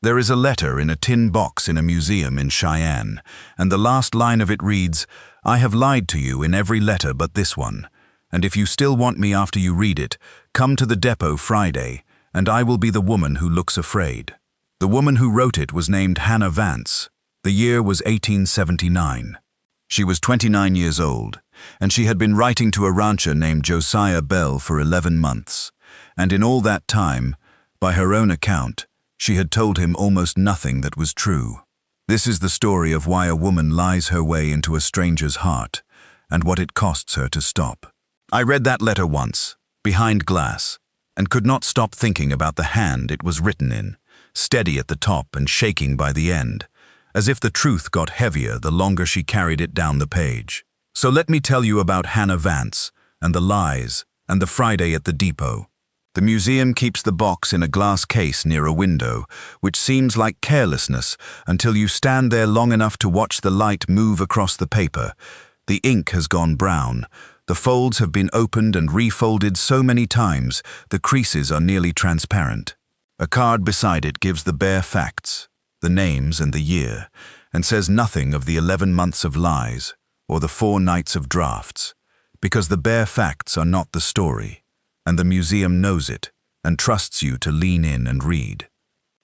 There is a letter in a tin box in a museum in Cheyenne, and the last line of it reads, "I have lied to you in every letter but this one, and if you still want me after you read it, come to the depot Friday, and I will be the woman who looks afraid." The woman who wrote it was named Hannah Vance. The year was 1879. She was 29 years old, and she had been writing to a rancher named Josiah Bell for 11 months, and in all that time, by her own account, she had told him almost nothing that was true. This is the story of why a woman lies her way into a stranger's heart, and what it costs her to stop. I read that letter once, behind glass, and could not stop thinking about the hand it was written in, steady at the top and shaking by the end, as if the truth got heavier the longer she carried it down the page. So let me tell you about Hannah Vance, and the lies, and the Friday at the depot. The museum keeps the box in a glass case near a window, which seems like carelessness until you stand there long enough to watch the light move across the paper. The ink has gone brown. The folds have been opened and refolded so many times, the creases are nearly transparent. A card beside it gives the bare facts, the names and the year, and says nothing of the 11 months of lies or the 4 nights of drafts, because the bare facts are not the story, and the museum knows it and trusts you to lean in and read.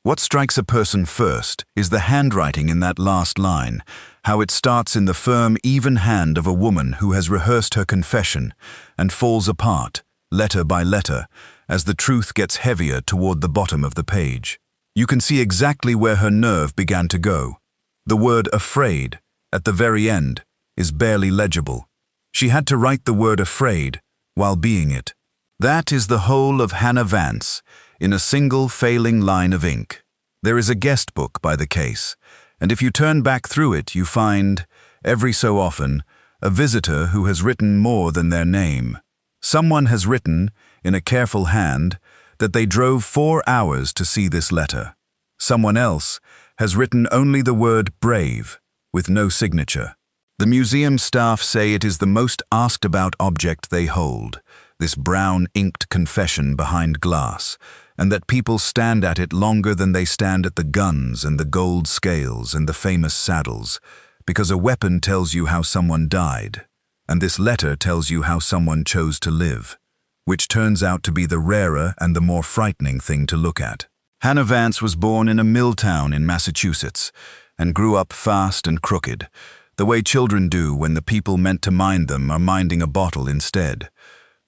What strikes a person first is the handwriting in that last line, how it starts in the firm, even hand of a woman who has rehearsed her confession and falls apart, letter by letter, as the truth gets heavier toward the bottom of the page. You can see exactly where her nerve began to go. The word afraid, at the very end, is barely legible. She had to write the word afraid while being it. That is the whole of Hannah Vance, in a single failing line of ink. There is a guest book by the case, and if you turn back through it, you find, every so often, a visitor who has written more than their name. Someone has written, in a careful hand, that they drove 4 hours to see this letter. Someone else has written only the word brave, with no signature. The museum staff say it is the most asked about object they hold, this brown inked confession behind glass, and that people stand at it longer than they stand at the guns and the gold scales and the famous saddles, because a weapon tells you how someone died, and this letter tells you how someone chose to live, which turns out to be the rarer and the more frightening thing to look at. Hannah Vance was born in a mill town in Massachusetts and grew up fast and crooked, the way children do when the people meant to mind them are minding a bottle instead.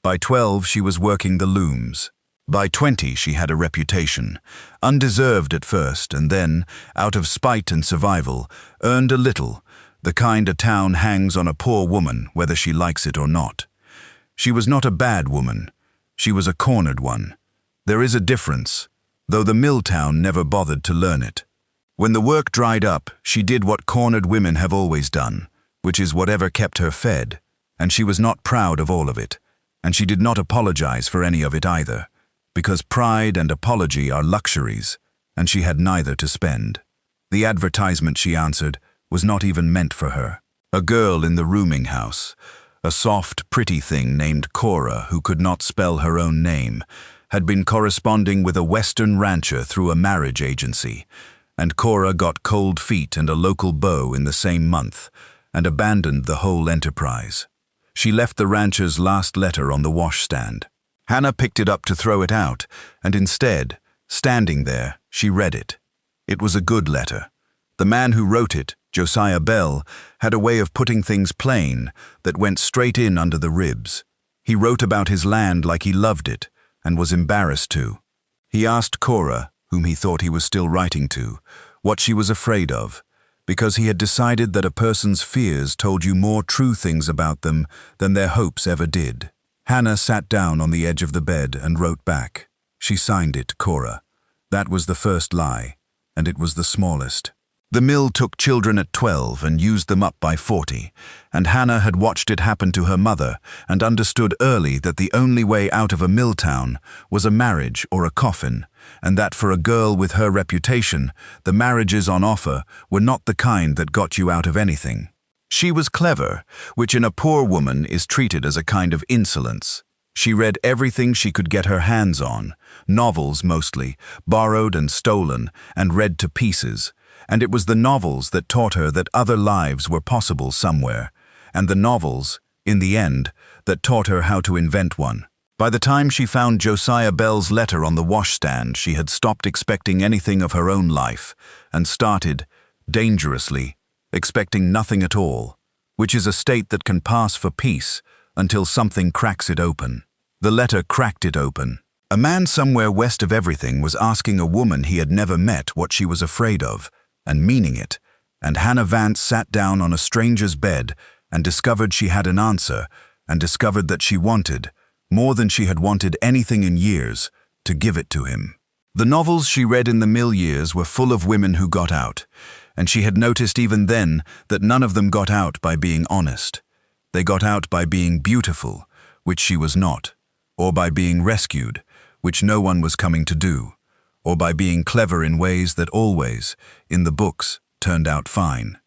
By 12, she was working the looms. By 20, she had a reputation, undeserved at first, and then, out of spite and survival, earned a little, the kind a town hangs on a poor woman, whether she likes it or not. She was not a bad woman. She was a cornered one. There is a difference, though the mill town never bothered to learn it. When the work dried up, she did what cornered women have always done, which is whatever kept her fed, and she was not proud of all of it, and she did not apologize for any of it either, because pride and apology are luxuries, and she had neither to spend. The advertisement, she answered, was not even meant for her. A girl in the rooming house, a soft, pretty thing named Cora who could not spell her own name, had been corresponding with a Western rancher through a marriage agency, and Cora got cold feet and a local beau in the same month, and abandoned the whole enterprise. She left the rancher's last letter on the washstand. Hannah picked it up to throw it out, and instead, standing there, she read it. It was a good letter. The man who wrote it, Josiah Bell, had a way of putting things plain that went straight in under the ribs. He wrote about his land like he loved it, and was embarrassed to. He asked Cora, whom he thought he was still writing to, what she was afraid of, because he had decided that a person's fears told you more true things about them than their hopes ever did. Hannah sat down on the edge of the bed and wrote back. She signed it, Cora. That was the first lie, and it was the smallest. The mill took children at 12 and used them up by 40, and Hannah had watched it happen to her mother and understood early that the only way out of a mill town was a marriage or a coffin, and that for a girl with her reputation, the marriages on offer were not the kind that got you out of anything. She was clever, which in a poor woman is treated as a kind of insolence. She read everything she could get her hands on, novels mostly, borrowed and stolen, and read to pieces. And it was the novels that taught her that other lives were possible somewhere, and the novels, in the end, that taught her how to invent one. By the time she found Josiah Bell's letter on the washstand, she had stopped expecting anything of her own life, and started, dangerously, expecting nothing at all, which is a state that can pass for peace until something cracks it open. The letter cracked it open. A man somewhere west of everything was asking a woman he had never met what she was afraid of, and meaning it, and Hannah Vance sat down on a stranger's bed and discovered she had an answer, and discovered that she wanted, more than she had wanted anything in years, to give it to him. The novels she read in the mill years were full of women who got out, and she had noticed even then that none of them got out by being honest. They got out by being beautiful, which she was not, or by being rescued, which no one was coming to do, or by being clever in ways that always, in the books, turned out fine.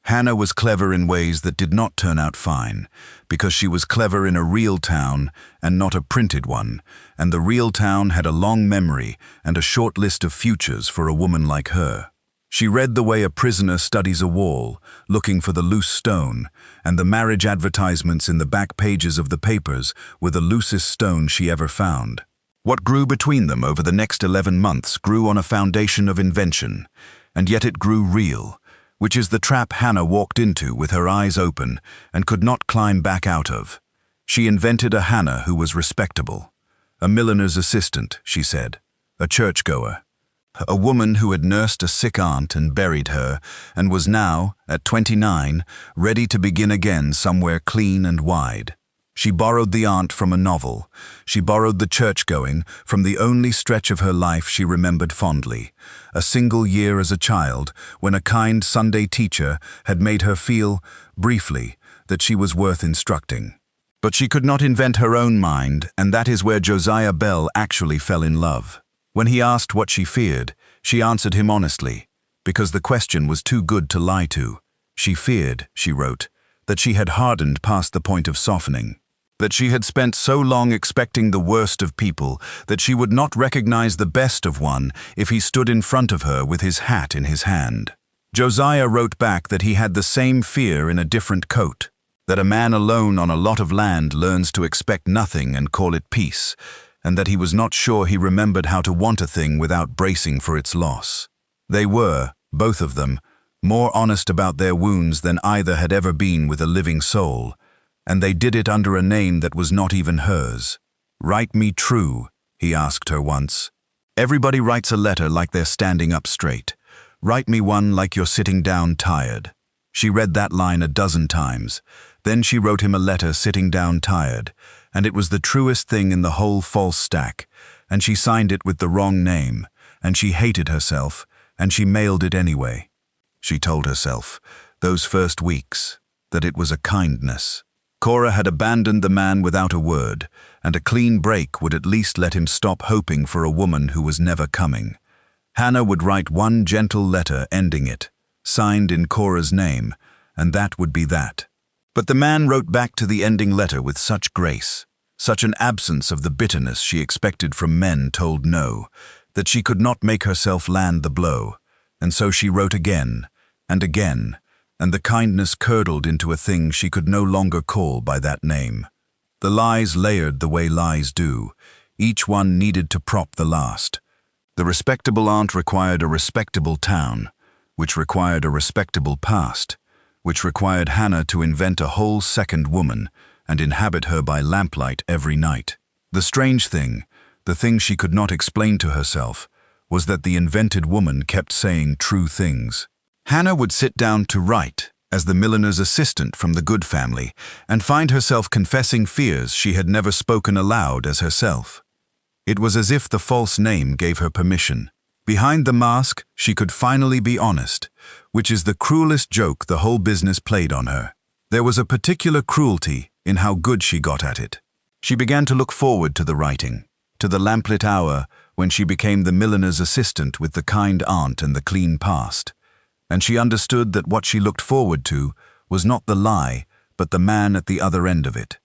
Hannah was clever in ways that did not turn out fine, because she was clever in a real town and not a printed one, and the real town had a long memory and a short list of futures for a woman like her. She read the way a prisoner studies a wall, looking for the loose stone, and the marriage advertisements in the back pages of the papers were the loosest stone she ever found. What grew between them over the next 11 months grew on a foundation of invention, and yet it grew real, which is the trap Hannah walked into with her eyes open and could not climb back out of. She invented a Hannah who was respectable. A milliner's assistant, she said, a churchgoer. A woman who had nursed a sick aunt and buried her, and was now, at 29, ready to begin again somewhere clean and wide. She borrowed the aunt from a novel. She borrowed the church-going from the only stretch of her life she remembered fondly, a single year as a child, when a kind Sunday teacher had made her feel, briefly, that she was worth instructing. But she could not invent her own mind, and that is where Josiah Bell actually fell in love. When he asked what she feared, she answered him honestly, because the question was too good to lie to. She feared, she wrote, that she had hardened past the point of softening, that she had spent so long expecting the worst of people that she would not recognize the best of one if he stood in front of her with his hat in his hand. Josiah wrote back that he had the same fear in a different coat, that a man alone on a lot of land learns to expect nothing and call it peace, and that he was not sure he remembered how to want a thing without bracing for its loss. They were, both of them, more honest about their wounds than either had ever been with a living soul, and they did it under a name that was not even hers. "Write me true," he asked her once. "Everybody writes a letter like they're standing up straight. Write me one like you're sitting down tired." She read that line a dozen times. Then she wrote him a letter sitting down tired, and it was the truest thing in the whole false stack, and she signed it with the wrong name, and she hated herself, and she mailed it anyway. She told herself, those first weeks, that it was a kindness. Cora had abandoned the man without a word, and a clean break would at least let him stop hoping for a woman who was never coming. Hannah would write one gentle letter ending it, signed in Cora's name, and that would be that. But the man wrote back to the ending letter with such grace, such an absence of the bitterness she expected from men told no, that she could not make herself land the blow, and so she wrote again, and again, and the kindness curdled into a thing she could no longer call by that name. The lies layered the way lies do, each one needed to prop the last. The respectable aunt required a respectable town, which required a respectable past, which required Hannah to invent a whole second woman and inhabit her by lamplight every night. The strange thing, the thing she could not explain to herself, was that the invented woman kept saying true things. Hannah would sit down to write, as the milliner's assistant from the Good family, and find herself confessing fears she had never spoken aloud as herself. It was as if the false name gave her permission. Behind the mask, she could finally be honest, which is the cruelest joke the whole business played on her. There was a particular cruelty in how good she got at it. She began to look forward to the writing, to the lamplit hour when she became the milliner's assistant with the kind aunt and the clean past. And she understood that what she looked forward to was not the lie, but the man at the other end of it.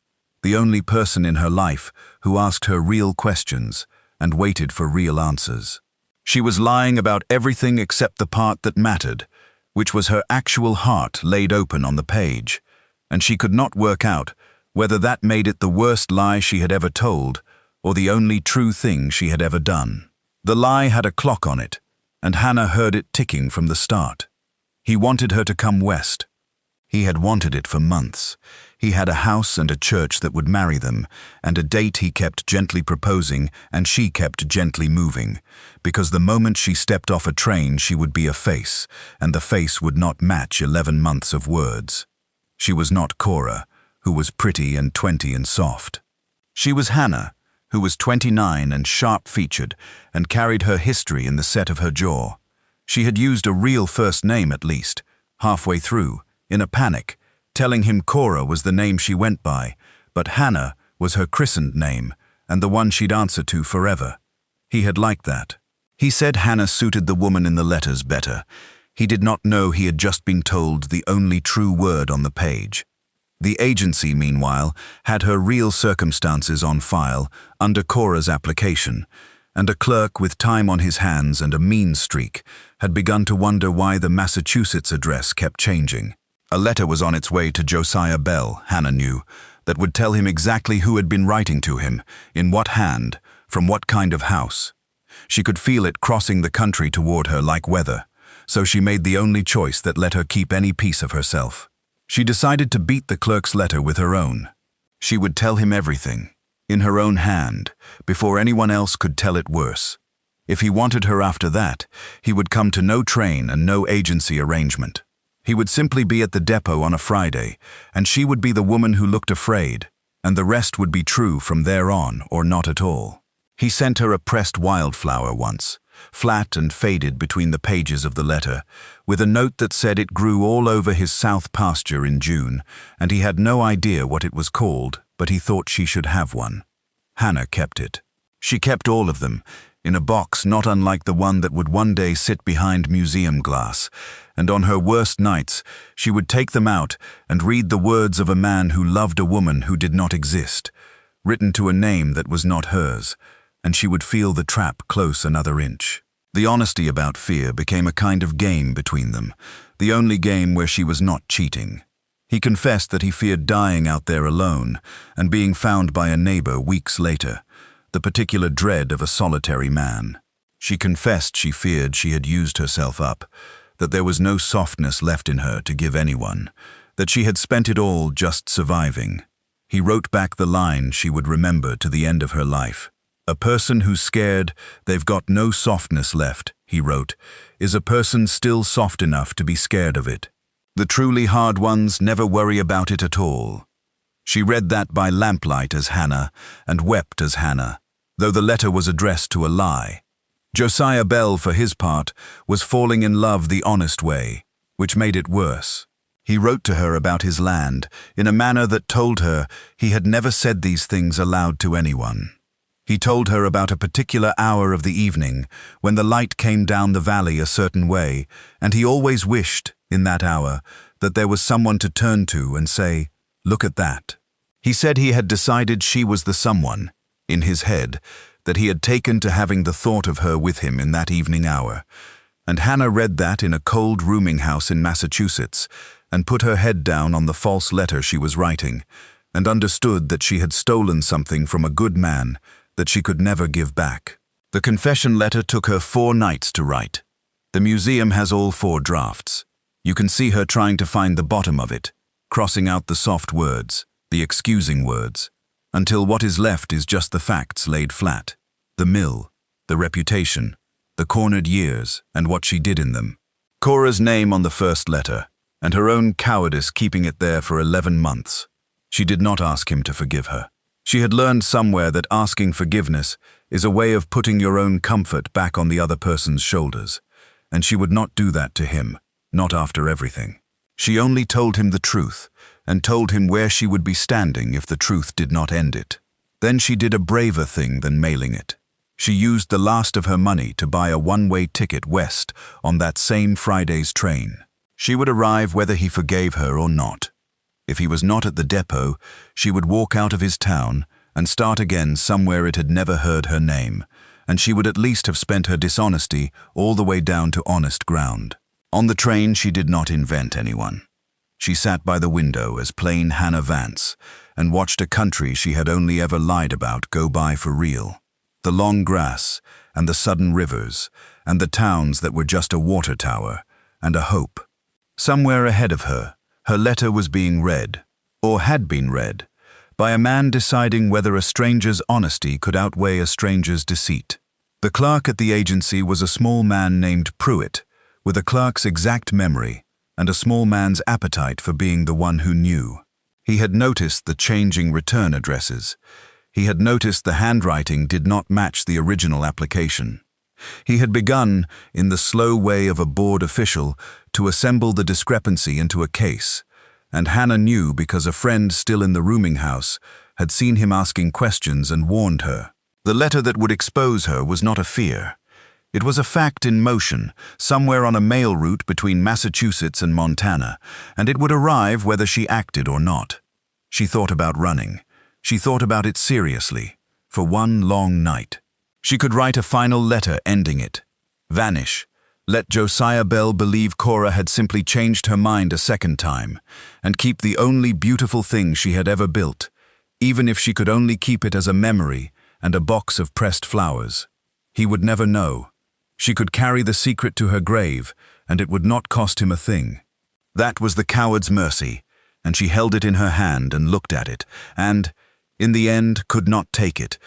the only person in her life who asked her real questions and waited for real answers. She was lying about everything except the part that mattered, which was her actual heart laid open on the page, and she could not work out whether that made it the worst lie she had ever told or the only true thing she had ever done. The lie had a clock on it, and Hannah heard it ticking from the start. He wanted her to come west. He had wanted it for months. He had a house and a church that would marry them, and a date he kept gently proposing and she kept gently moving, because the moment she stepped off a train she would be a face, and the face would not match 11 months of words. She was not Cora, who was pretty and 20 and soft. She was Hannah, who was 29 and sharp-featured and carried her history in the set of her jaw. She had used a real first name at least, halfway through, in a panic, telling him Cora was the name she went by, but Hannah was her christened name and the one she'd answer to forever. He had liked that. He said Hannah suited the woman in the letters better. He did not know he had just been told the only true word on the page. The agency, meanwhile, had her real circumstances on file under Cora's application, and a clerk with time on his hands and a mean streak had begun to wonder why the Massachusetts address kept changing. A letter was on its way to Josiah Bell, Hannah knew, that would tell him exactly who had been writing to him, in what hand, from what kind of house. She could feel it crossing the country toward her like weather, so she made the only choice that let her keep any piece of herself. She decided to beat the clerk's letter with her own. She would tell him everything, in her own hand, before anyone else could tell it worse. If he wanted her after that, he would come to no train and no agency arrangement. He would simply be at the depot on a Friday, and she would be the woman who looked afraid, and the rest would be true from there on or not at all. He sent her a pressed wildflower once, flat and faded between the pages of the letter, with a note that said it grew all over his south pasture in June, and he had no idea what it was called, but he thought she should have one. Hannah kept it. She kept all of them, in a box not unlike the one that would one day sit behind museum glass, and on her worst nights she would take them out and read the words of a man who loved a woman who did not exist, written to a name that was not hers, and she would feel the trap close another inch. The honesty about fear became a kind of game between them, the only game where she was not cheating. He confessed that he feared dying out there alone and being found by a neighbor weeks later, the particular dread of a solitary man. She confessed she feared she had used herself up, that there was no softness left in her to give anyone, that she had spent it all just surviving. He wrote back the line she would remember to the end of her life. "A person who's scared they've got no softness left," he wrote, "is a person still soft enough to be scared of it. The truly hard ones never worry about it at all." She read that by lamplight as Hannah and wept as Hannah, though the letter was addressed to a lie. Josiah Bell, for his part, was falling in love the honest way, which made it worse. He wrote to her about his land in a manner that told her he had never said these things aloud to anyone. He told her about a particular hour of the evening when the light came down the valley a certain way, and he always wished, in that hour, that there was someone to turn to and say, "Look at that." He said he had decided she was the someone, in his head, that he had taken to having the thought of her with him in that evening hour. And Hannah read that in a cold rooming house in Massachusetts, and put her head down on the false letter she was writing, and understood that she had stolen something from a good man that she could never give back. The confession letter took her 4 nights to write. The museum has all 4 drafts. You can see her trying to find the bottom of it, crossing out the soft words, the excusing words, until what is left is just the facts laid flat. The mill, the reputation, the cornered years, and what she did in them. Cora's name on the first letter, and her own cowardice keeping it there for 11 months. She did not ask him to forgive her. She had learned somewhere that asking forgiveness is a way of putting your own comfort back on the other person's shoulders, and she would not do that to him, not after everything. She only told him the truth, and told him where she would be standing if the truth did not end it. Then she did a braver thing than mailing it. She used the last of her money to buy a one-way ticket west on that same Friday's train. She would arrive whether he forgave her or not. If he was not at the depot, she would walk out of his town and start again somewhere it had never heard her name, and she would at least have spent her dishonesty all the way down to honest ground. On the train, she did not invent anyone. She sat by the window as plain Hannah Vance and watched a country she had only ever lied about go by for real. The long grass and the sudden rivers and the towns that were just a water tower and a hope. Somewhere ahead of her, her letter was being read, or had been read, by a man deciding whether a stranger's honesty could outweigh a stranger's deceit. The clerk at the agency was a small man named Prairie, with a clerk's exact memory and a small man's appetite for being the one who knew. He had noticed the changing return addresses. He had noticed the handwriting did not match the original application. He had begun, in the slow way of a bored official, to assemble the discrepancy into a case, and Hannah knew because a friend still in the rooming house had seen him asking questions and warned her. The letter that would expose her was not a fear. It was a fact in motion, somewhere on a mail route between Massachusetts and Montana, and it would arrive whether she acted or not. She thought about running. She thought about it seriously, for one long night. She could write a final letter ending it. Vanish. Let Josiah Bell believe Cora had simply changed her mind a second time, and keep the only beautiful thing she had ever built, even if she could only keep it as a memory and a box of pressed flowers. He would never know. She could carry the secret to her grave, and it would not cost him a thing. That was the coward's mercy, and she held it in her hand and looked at it, and, in the end, could not take it,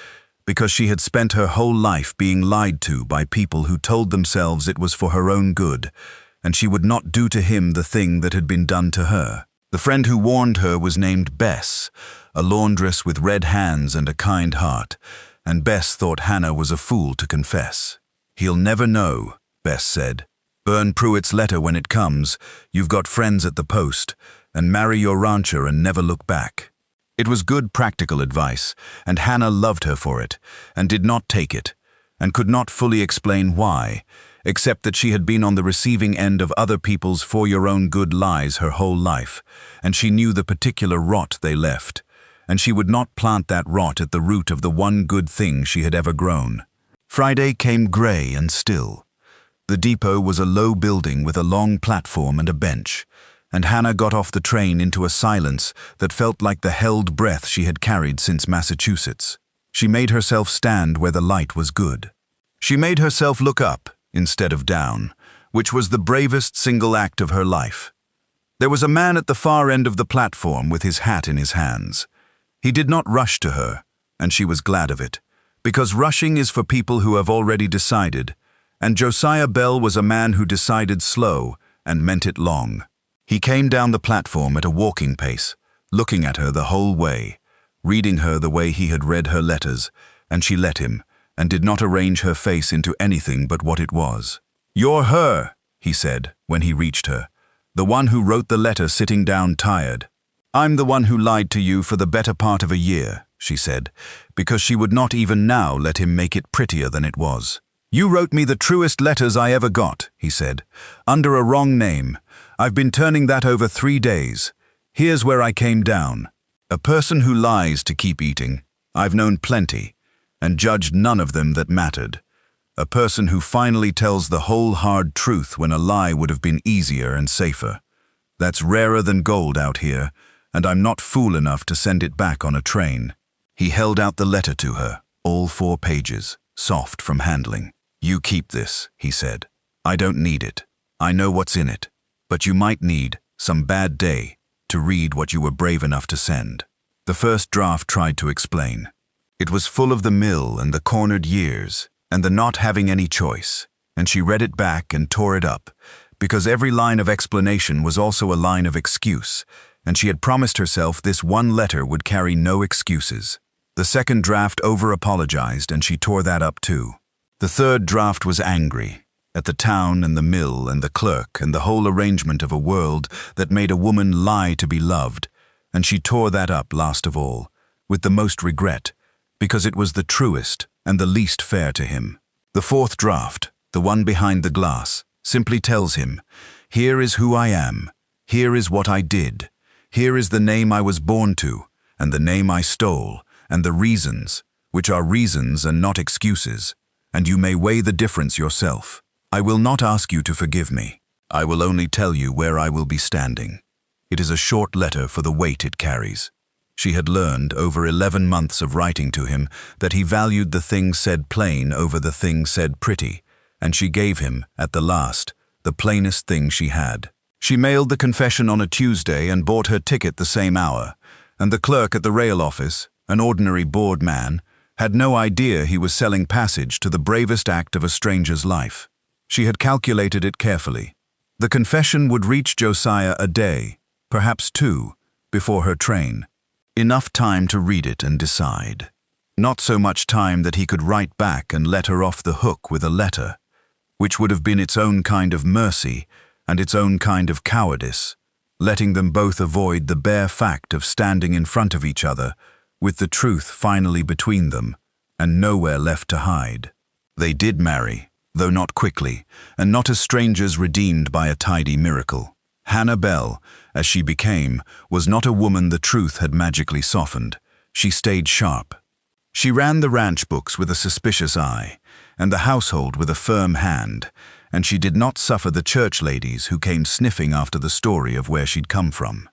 because she had spent her whole life being lied to by people who told themselves it was for her own good, and she would not do to him the thing that had been done to her. The friend who warned her was named Bess, a laundress with red hands and a kind heart, and Bess thought Hannah was a fool to confess. "He'll never know," Bess said. "Burn Pruitt's letter when it comes, you've got friends at the post, and marry your rancher and never look back." It was good practical advice, and Hannah loved her for it, and did not take it, and could not fully explain why, except that she had been on the receiving end of other people's for-your-own-good lies her whole life, and she knew the particular rot they left, and she would not plant that rot at the root of the one good thing she had ever grown. Friday came grey and still. The depot was a low building with a long platform and a bench, and Hannah got off the train into a silence that felt like the held breath she had carried since Massachusetts. She made herself stand where the light was good. She made herself look up instead of down, which was the bravest single act of her life. There was a man at the far end of the platform with his hat in his hands. He did not rush to her, and she was glad of it, because rushing is for people who have already decided, and Josiah Bell was a man who decided slow and meant it long. He came down the platform at a walking pace, looking at her the whole way, reading her the way he had read her letters, and she let him, and did not arrange her face into anything but what it was. "You're her," he said, when he reached her, "the one who wrote the letter sitting down tired." "I'm the one who lied to you for the better part of a year," she said, because she would not even now let him make it prettier than it was. "You wrote me the truest letters I ever got," he said, "under a wrong name. I've been turning that over 3 days. Here's where I came down. A person who lies to keep eating. I've known plenty, and judged none of them that mattered. A person who finally tells the whole hard truth when a lie would have been easier and safer. That's rarer than gold out here, and I'm not fool enough to send it back on a train." He held out the letter to her, all 4 pages, soft from handling. "You keep this," he said. "I don't need it. I know what's in it. But you might need, some bad day, to read what you were brave enough to send." The first draft tried to explain. It was full of the mill and the cornered years, and the not having any choice, and she read it back and tore it up, because every line of explanation was also a line of excuse, and she had promised herself this one letter would carry no excuses. The second draft over-apologized, and she tore that up too. The third draft was angry, at the town and the mill and the clerk and the whole arrangement of a world that made a woman lie to be loved, and she tore that up last of all, with the most regret, because it was the truest and the least fair to him. The fourth draft, the one behind the glass, simply tells him, "Here is who I am, here is what I did, Here is the name I was born to, and the name I stole, and the reasons, which are reasons and not excuses, and you may weigh the difference yourself. I will not ask you to forgive me. I will only tell you where I will be standing. It is a short letter for the weight it carries. She had learned, over 11 months of writing to him, that he valued the thing said plain over the thing said pretty, and she gave him, at the last, the plainest thing she had. She mailed the confession on a Tuesday and bought her ticket the same hour, and the clerk at the rail office, an ordinary bored man, had no idea he was selling passage to the bravest act of a stranger's life. She had calculated it carefully. The confession would reach Josiah a day, perhaps 2, before her train. Enough time to read it and decide. Not so much time that he could write back and let her off the hook with a letter, which would have been its own kind of mercy and its own kind of cowardice, letting them both avoid the bare fact of standing in front of each other, with the truth finally between them, and nowhere left to hide. They did marry, though not quickly, and not as strangers redeemed by a tidy miracle. Hannah Bell, as she became, was not a woman the truth had magically softened. She stayed sharp. She ran the ranch books with a suspicious eye, and the household with a firm hand, and she did not suffer the church ladies who came sniffing after the story of where she'd come from.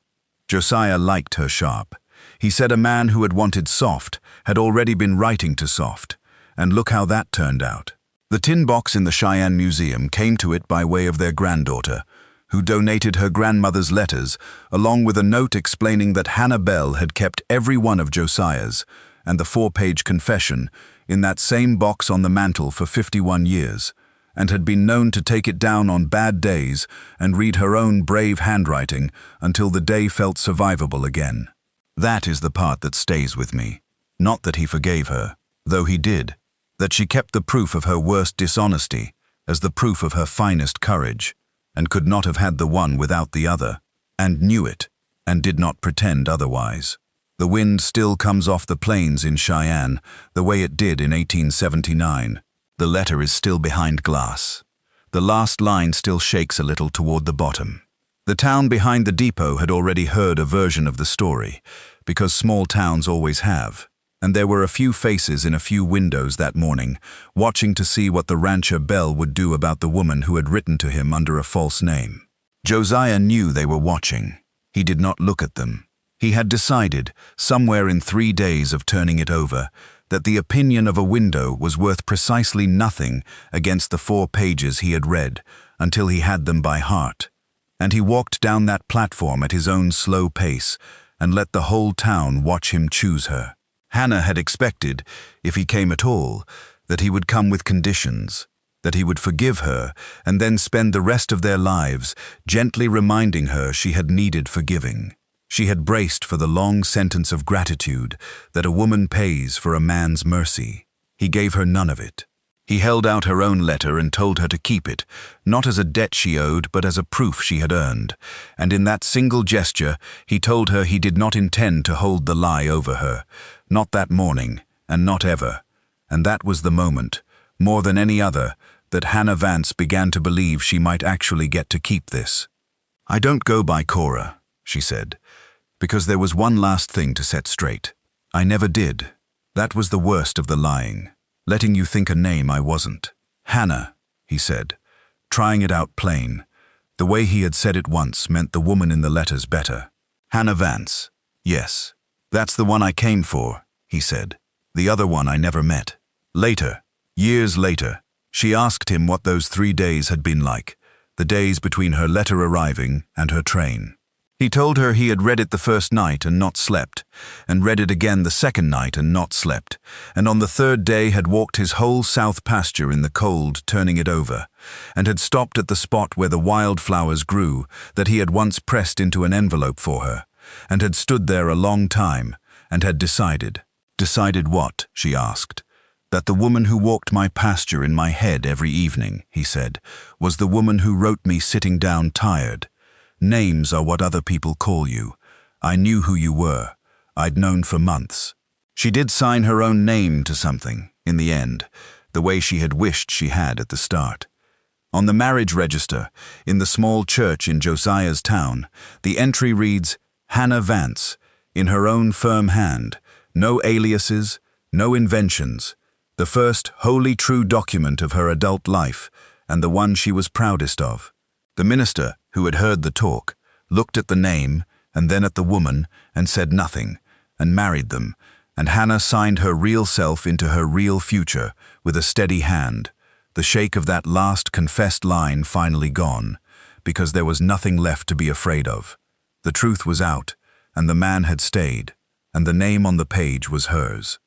Josiah liked her sharp. He said a man who had wanted soft had already been writing to soft, and look how that turned out. The tin box in the Cheyenne Museum came to it by way of their granddaughter, who donated her grandmother's letters, along with a note explaining that Hannah Bell had kept every one of Josiah's, and the 4-page confession, in that same box on the mantel for 51 years, and had been known to take it down on bad days and read her own brave handwriting until the day felt survivable again. That is the part that stays with me. Not that he forgave her, though he did, that she kept the proof of her worst dishonesty as the proof of her finest courage, and could not have had the one without the other, and knew it, and did not pretend otherwise. The wind still comes off the plains in Cheyenne, the way it did in 1879. The letter is still behind glass. The last line still shakes a little toward the bottom. The town behind the depot had already heard a version of the story, because small towns always have, and there were a few faces in a few windows that morning, watching to see what the rancher Bell would do about the woman who had written to him under a false name. Josiah knew they were watching. He did not look at them. He had decided, somewhere in 3 days of turning it over, that the opinion of a window was worth precisely nothing against the 4 pages he had read, until he had them by heart. And he walked down that platform at his own slow pace, and let the whole town watch him choose her. Hannah had expected, if he came at all, that he would come with conditions, that he would forgive her, and then spend the rest of their lives gently reminding her she had needed forgiving. She had braced for the long sentence of gratitude that a woman pays for a man's mercy. He gave her none of it. He held out her own letter and told her to keep it, not as a debt she owed, but as a proof she had earned. And in that single gesture, he told her he did not intend to hold the lie over her, not that morning, and not ever. And that was the moment, more than any other, that Hannah Vance began to believe she might actually get to keep this. "I don't go by Cora," she said, "because there was one last thing to set straight. I never did. That was the worst of the lying. Letting you think a name I wasn't." "Hannah," he said, trying it out plain. The way he had said it once meant the woman in the letters better. "Hannah Vance. Yes. That's the one I came for," he said. "The other one I never met." Later, years later, she asked him what those 3 days had been like, the days between her letter arriving and her train. He told her he had read it the first night and not slept, and read it again the second night and not slept, and on the 3rd day had walked his whole south pasture in the cold, turning it over, and had stopped at the spot where the wildflowers grew that he had once pressed into an envelope for her, and had stood there a long time, and had decided. "Decided what?" she asked. "That the woman who walked my pasture in my head every evening," he said, "was the woman who wrote me sitting down tired. Names are what other people call you. I knew who you were. I'd known for months." She did sign her own name to something, in the end, the way she had wished she had at the start. On the marriage register, in the small church in Josiah's town, the entry reads, Hannah Vance, in her own firm hand, no aliases, no inventions, the first wholly true document of her adult life, and the one she was proudest of. The minister, who had heard the talk, looked at the name, and then at the woman, and said nothing, and married them, and Hannah signed her real self into her real future with a steady hand, the shake of that last confessed line finally gone, because there was nothing left to be afraid of. The truth was out, and the man had stayed, and the name on the page was hers.